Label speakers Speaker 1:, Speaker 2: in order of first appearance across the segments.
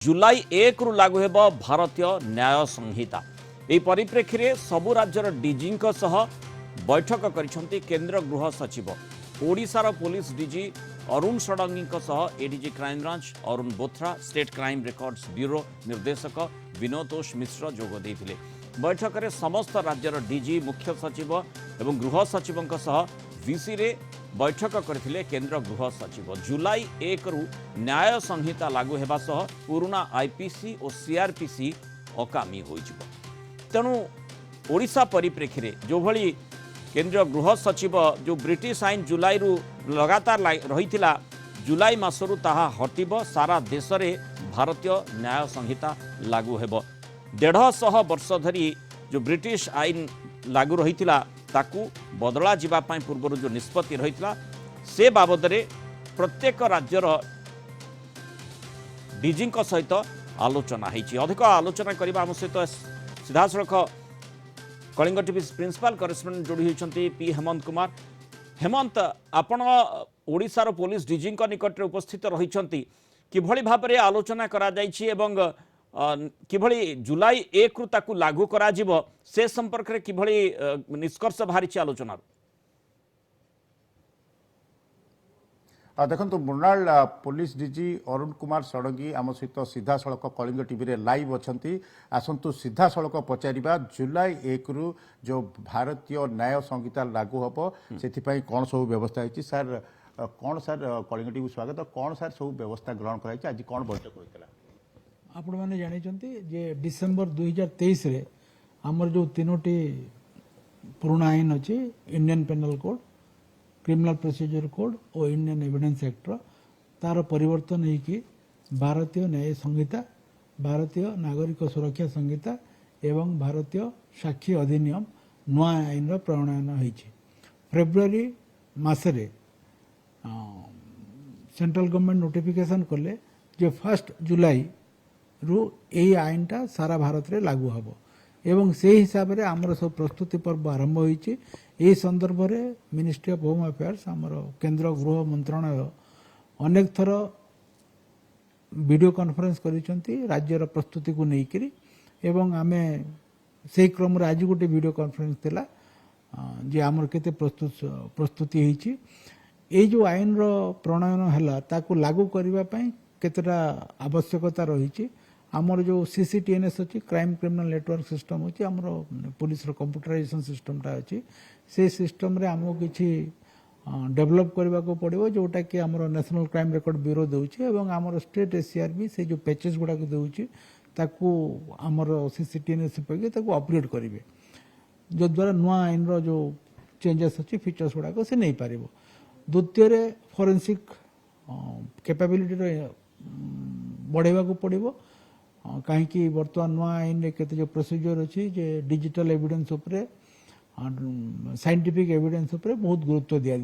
Speaker 1: जुलाई 1 रु लागू हेब भारतीय न्याय संहिता। यह परिप्रेक्षी में सबु राज्यर डीजी बैठक करिसेंती केंद्र गृह सचिव। ओडिशार police DG Arun Sarangi ADG crime branch Arun Bothra, state crime records bureau निर्देशक विनोदोष मिश्र जोग देथिले। बैठक में समस्त राज्यर डीजी, मुख्य सचिव और गृह सचिव वीसी रे बैठक करथिले केंद्र गृह सचिव। जुलाई 1 रु न्याय संहिता लागू हेबा सह पुराना आईपीसी और सीआरपीसी अकामी होइजिबो। तेणु ओडिशा परिप्रेक्षी में जो भली केंद्र गृह सचिव जो ब्रिटिश आईन जुलाई रु लगातार रही जुलाई मासरु ताहा हटिब। सारा देश में भारतीय न्याय संहिता लागू हेब। 150 वर्ष धरी जो ब्रिटिश आईन लागू रही ताकू बदला जीवापाई पूर्व जो निष्पत्ति रही से बाबद रे प्रत्येक राज्यर डीजी सहित आलोचना होती। अधिक आलोचना करने आम सहित सीधा सड़क कलिंग टीवी प्रिंसिपल करेस्पोंडेंट जोड़ी होती पी हेमंत कुमार। हेमंत, आपण ओडिशार पुलिस डीजी निकट उपस्थित रही किभली भाव में आलोचना करा जायछि एवं किभली जुलाई 1 रु ताकू लागू करा जिवो से संपर्क में किभली निष्कर्ष बाहरी आलोचना।
Speaker 2: देखो मुरनाल पुलिस डीजी अरुण कुमार षडंगी आम सहित सीधा सड़क कलिंग टीवी रे लाइव अच्छा। आसतु सीधा सड़क पचारिबा जुलाई 1 रु जो भारतीय न्याय संहिता लागू हम से कौन सब व्यवस्था है सर? कौन सर कलिंग टीवी स्वागत। कौन सर सब व्यवस्था ग्रहण कराई आज कौन बैठक होता?
Speaker 3: आपण मैंने जानी जे डिसेम्बर 2023 रे आमर जो तीनोटी पुराना आईन अच्छी Indian penal code, criminal procedure code और इंडियन एविडेंस एक्ट तार परिवर्तन होगी भारतीय न्याय संहिता, भारतीय नागरिक सुरक्षा संहिता एवं भारतीय साक्षी अधिनियम नुआ आईन प्रणयन होती। फेब्रुआरी मसरे सेंट्रल गवर्नमेंट नोटिफिकेशन कले जे 1 जुलाई रु यही आईनटा सारा भारत में लागू हम एवं से हिसाब से आमर सब प्रस्तुति पर्व आरंभ होती। यही संदर्भ में मिनिस्ट्री ऑफ होम अफेयर्स आमर केंद्र गृह मंत्रालय अनेक थर वीडियो कॉन्फ्रेंस करिसेंती राज्यर प्रस्तुति को लेकर एवं आमे से क्रम रे आज गोटे वीडियो कॉन्फ्रेंस थिला जे आमर केते प्रस्तुति होती। ये जो आईन रो प्रणयन हैला ताकू लागू करबा पई केतेटा आवश्यकता रही। आमर जो सीसीटीएनएस अच्छी क्राइम क्रिमिनल नेटवर्क सिस्टम अच्छी आमर पुलिस कंप्यूटराइजेशन सिस्टमटा अच्छी से सिस्टम रे आमको किसी डेवलप करने को पड़ो जोटा कि आमर नेशनल क्राइम रिकॉर्ड ब्यूरो दूसरी और आमर स्टेट एसीआरबी से जो पैचेस गुड़ाक दूसरी ताकू आमर सीसीटीएनएस ताकू अपग्रेड करेंगे जो द्वारा नुआ आईन रो जो चेंजेस अच्छी फीचर्स गुड़ाक से नहीं पार। द्वितीय फॉरेंसिक कैपेबिलिटी बढ़ेवा को पड़ो कहीं बर्तमान नुआ आईन के जो प्रोसीजर अच्छी जे डिजिटल एविडेंस उपरे साइंटिफिक एविडेंस उपरे बहुत गुरुत्व दिया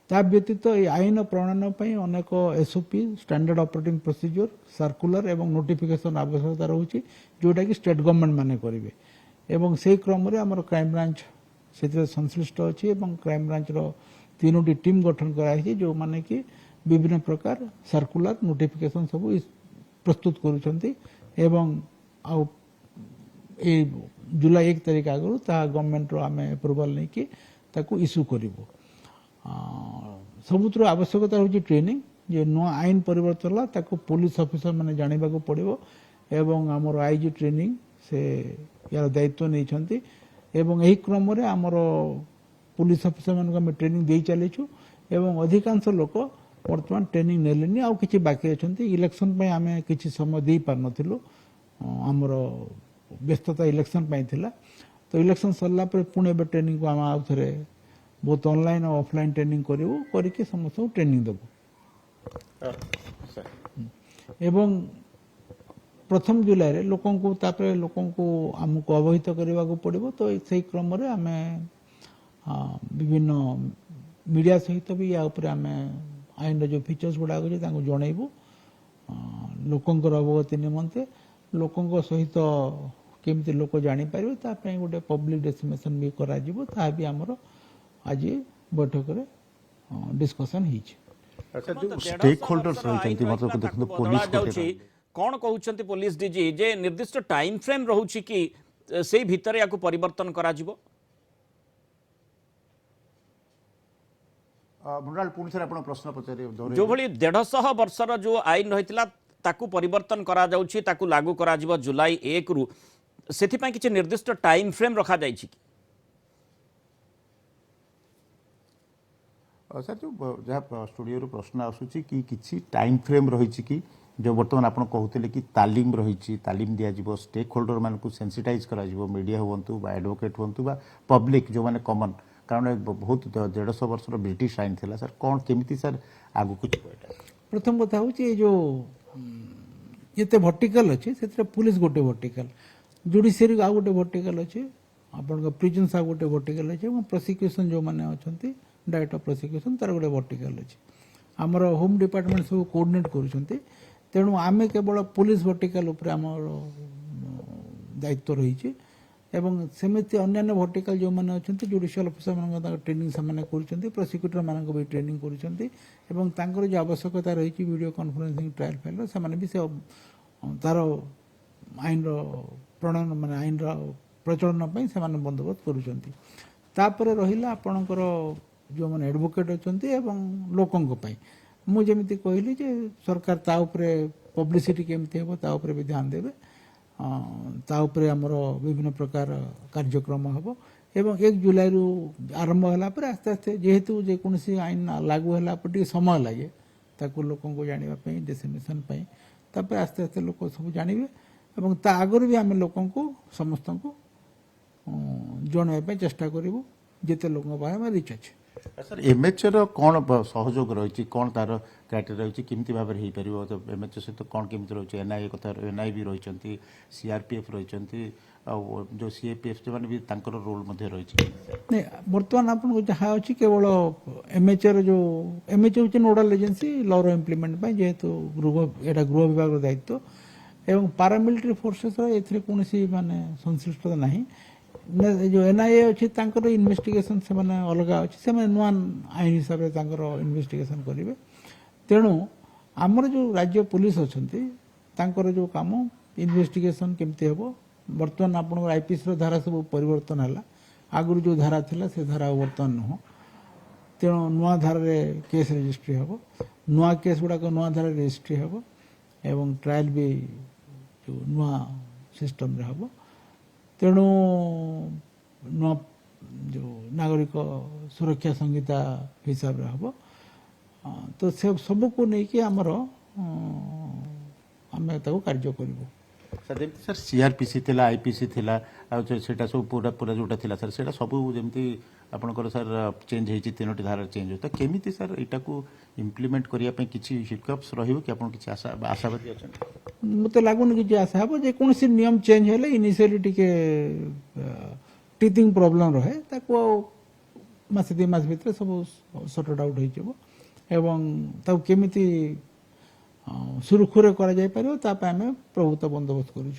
Speaker 3: ता व्यतीत ये आईन प्रणयन पर अनेक SOP standard operating procedure circular एवं नोटिफिकेशन आवश्यकता रोचे जोटा कि स्टेट गवर्नमेंट माने करेंगे एवं से क्रम रे आमर क्राइम ब्रांच से संश्लिष्ट अच्छी क्राइम ब्रांच रो तीनोटी टीम गठन कराई जो माने कि विभिन्न प्रकार सर्कुलर नोटिफिकेशन सब प्रस्तुत करुछंती एवं जुलाई 1 तारीख आगु ता गवर्नमेंट रो आमे अप्रूवल नहीं कि ताकू इश्यू करिवो। सबुत्र आवश्यकता होची ट्रेनिंग जे नुआ आईन परिवर्तन ताकू पुलिस ऑफिसर माने जानिबा को पड़िवो एवं हमर आईजी ट्रेनिंग से यार दायित्व नहीं छंती एवं एही क्रम रे हमर पुलिस ऑफिसर मान को ट्रेनिंग दे चलीछु एवं अधिकांश लोक वर्तमान ट्रेनिंग नेलेनी आउ किछि बाकी अछंती। इलेक्शन पे आमे किछि समय दे पार नथिलु हमर व्यस्तता इलेक्शन पे थिला तो इलेक्शन सरला पर पुणे बे ट्रेनिंग को हम आउ थरे बहुत ऑनलाइन और ऑफलाइन ट्रेनिंग करिवो करिके समस्त ट्रेनिंग देबो एवं प्रथम जुलाई रे लोकन को तापर लोकन को हमको अवहित करबा को पड़िबो तो सही क्रम रे आमे विभिन्न मीडिया सहित भी या ऊपर आमे आईन जो फीचर्स गुड़ाक जनइबू लोकंर अवगति निमंते लोकों सहित केमती लोक जापर गोटे पब्लिक डेसिमेसन भी करा भी आमर आज बैठक में डिस्कसन हो।
Speaker 2: ଆଚ୍ଛା, ଯୋଉ ଷ୍ଟେକ୍ ହୋଲ୍ଡର୍ସ ରହିଛନ୍ତି ମତେ ଦେଖନ୍ତୁ ପୋଲିସ
Speaker 1: ଯାଉଛି କଣ କହୁଛନ୍ତି ପୋଲିସ ଡିଜି ଯେ ନିର୍ଦ୍ଦିଷ୍ଟ ଟାଇମ ଫ୍ରେମ ରହୁଛି କି ସେଇ ଭିତରେ ୟାକୁ ପରିବର୍ତ୍ତନ କରାଯିବ?
Speaker 2: ମୃଣାଳ ପୁଣି ଥରେ ଆପଣ ପ୍ରଶ୍ନ ପଚାରିବେ
Speaker 1: ଯୋଉଭଳି 150 ବର୍ଷର ଯୋଉ ଆଇନ ରହିଥିଲା ତାକୁ ପରିବର୍ତ୍ତନ କରାଯାଉଛି, ତାକୁ ଲାଗୁ କରାଯିବ ଜୁଲାଇ 1 ରୁ, ସେଥିପାଇଁ କିଛି ନିର୍ଦ୍ଦିଷ୍ଟ ଟାଇମ ଫ୍ରେମ ରଖାଯାଇଛି କି?
Speaker 2: ସାର୍ ଯୋଉ ଯାହା ଷ୍ଟୁଡିଓରୁ ପ୍ରଶ୍ନ ଆସୁଛି କି କିଛି ଟାଇମ ଫ୍ରେମ ରହିଛି କି जो बर्तमान आप कहते कि तालीम रही तालीम दिज्व स्टेक होल्डर मानक सेंसिटाइज कर मीडिया हूँ एडवोकेट हूँ पब्लिक जो मैंने कमन कारण बहुत 150 वर्ष ब्रिटिश आईन थी सर कौन केमी सर आगु कुछ
Speaker 3: प्रथम कथा हूँ जो ये भर्टिकल अच्छे से पुलिस गोटे भर्टिकल जुडिशियरी आउ गोटे भर्टिकल अच्छे आप प्रिजन्स आउ गोटे भर्टिकल अच्छे प्रोसिक्यूशन जो मैंने अच्छा डायरेक्टर ऑफ प्रोसिक्यूशन तार गोटे भर्टिकल अच्छे आमर होम डिपार्टमेंट सब कोऑर्डिनेट करुँच तेणु आम केवल पुलिस भर्टिकल आमर दायित्व रही सेमती अन्य भर्टिकल जो मैंने अच्छा जुडिशियल अफिसर मान ट्रेनिंग से प्रोसिक्यूटर मान भी ट्रेनिंग कर जो आवश्यकता रही वीडियो कॉन्फ्रेंसिंग ट्रायल फाइल से भी से तार आईन प्रणयन मान आईन प्रचलन से बंदोबस्त कर रहा आपणकर जो मैंने एडवोकेट अच्छा लोकों मुझे कहली जे सरकार ताऊपरे पब्लिसिटी केमती हे ताऊपरे भी ध्यान देवे ताऊपरे आमर विभिन्न प्रकार कार्यक्रम हम एवं 1 जुलाई रु आरंभ होला पर आस्ते आस्ते जेहेतु जेकोसी आईन लागू होला पर टी समय लगे ताकू लोकों को जानिबा पई डिसेमिनेशन पई तापर आस्ते आस्ते लोक सब जानिबे एवं ता आगर भी आम लोकों को समस्त को जनवा पई चेष्टा करिवु जेते लोकों पाए रिच अच्छे
Speaker 2: सर एमएचए कौन सहयोग रही कौन तार क्राइटेरिया रही केमती भाव में हो पार एमएचए सहित कौन केमती रही एनआईए कथा एनआई भी रही सीआरपीएफ रही जो सीएपीएफ जो मैंने भी रोल रही
Speaker 3: नहीं बर्तमान आपको जहाँ अच्छी केवल एमएचए जो एमएचए हूँ नोडाल एजेंसी लॉ इम्प्लीमेंट जेहेतु गृह गृह विभाग दायित्व एवं पारामिलिटारी फोर्सेस कौन माने संश्लिष्टता नहीं जो एनआईए अच्छी इन्वेस्टिगेशन से माने अलग अच्छी से नुआ आईन हिसाब से इन्वेस्टिगेशन करेंगे तेणु आमर जो राज्य पुलिस अच्छा जो काम इन्वेस्टिगेशन केमती हम बर्तमान आप आईपीसी धारा सब परिवर्तन है आगुरी जो धारा थिला से धारा बर्तमान नुह तेणु नुआ धारा केस रजिस्ट्री हम नुआ केस गुड़ाक नुआ धारा रजिस्ट्री हम एवं ट्रायल भी जो नुआ सिस्टम हम तेणु नुआ जो नागरिक सुरक्षा संहिता हिसाब से हम तो से सब को लेकिन आमर आम कार्य करूँ
Speaker 2: सर सीआरपीसी थिला आईपीसी थिला सेटा सब पूरा पूरा जोटा थिला सर सेटा सब जमती आपनकर सर चेंज होती 3टी धारा चेंज होता केमिति सर एटा को इम्प्लीमेंट करिया पे किछि हिकअप्स रहिबो कि आपन किछि आशावादी अछन
Speaker 3: मते लागुन कि आशा हम जे कोनसी नियम चेंज हेले इनिशियली टिके टीथिंग प्रॉब्लम रहे ताको मास 2 मास भीतर सब सॉर्टेड आउट होई जबो एवं ताको केमिति सुरक्षित करा जाय पारिबो ता पे हमें प्रभुत्व बंदोबस्त करू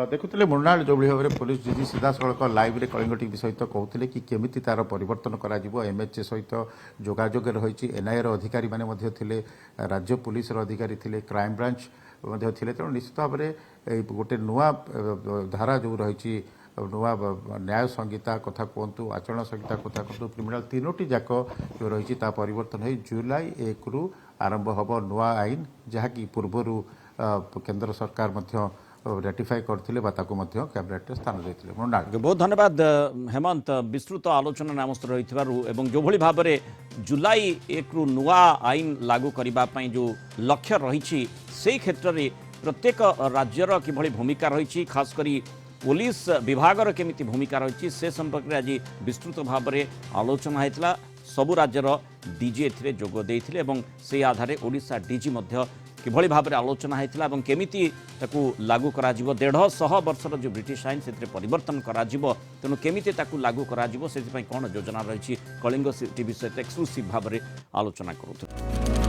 Speaker 2: देखुले मृणाल जो भाव में पुलिस डीजी सीधा सड़क लाइव रे कलिंग टीवी सहित कहते कि केमिति तार परिवर्तन करा एमएचए सहित जोगाजोग रही एनआईए अधिकारी माने राज्य पुलिस अधिकारी थे क्राइम ब्रांच थे तेणु निश्चित भाव में गोटे नुआ धारा जो रही नुआ न्याय संहिता कथा कहतु आचरण संहिता कथा कहतु क्रिमिनाल 3टी जाक जो रही परिवर्तन हो जुलाई 1 रु आरंभ हम नुआ आईन जहाँकि पूर्वर केंद्र सरकार रेटिफाई करथिले कैबिनेट स्थान देते
Speaker 1: बहुत धन्यवाद हेमंत विस्तृत आलोचना नामस्थ रही जो भली भाव में जुलाई 1 रु नुआ आईन लागू करने जो लक्ष्य रही से क्षेत्र में प्रत्येक राज्यर किभली भूमिका रही खासकर पुलिस विभागर केमिति भूमिका रही से संपर्क में आज विस्तृत भाव में आलोचना होता सबु राज्यर डीजी ए जोग देते से आधार ओडिशा डीजी किभली भाव में आलोचना होता और केमिति ताकू लागू करा 150 वर्षर जो ब्रिटिश आईन से परिवर्तन करा तेणु केमिति ताकू लागू करा से कौन योजना रही कलिंग टीवी सहित एक्सक्लूसिव भाव में आलोचना करूँ।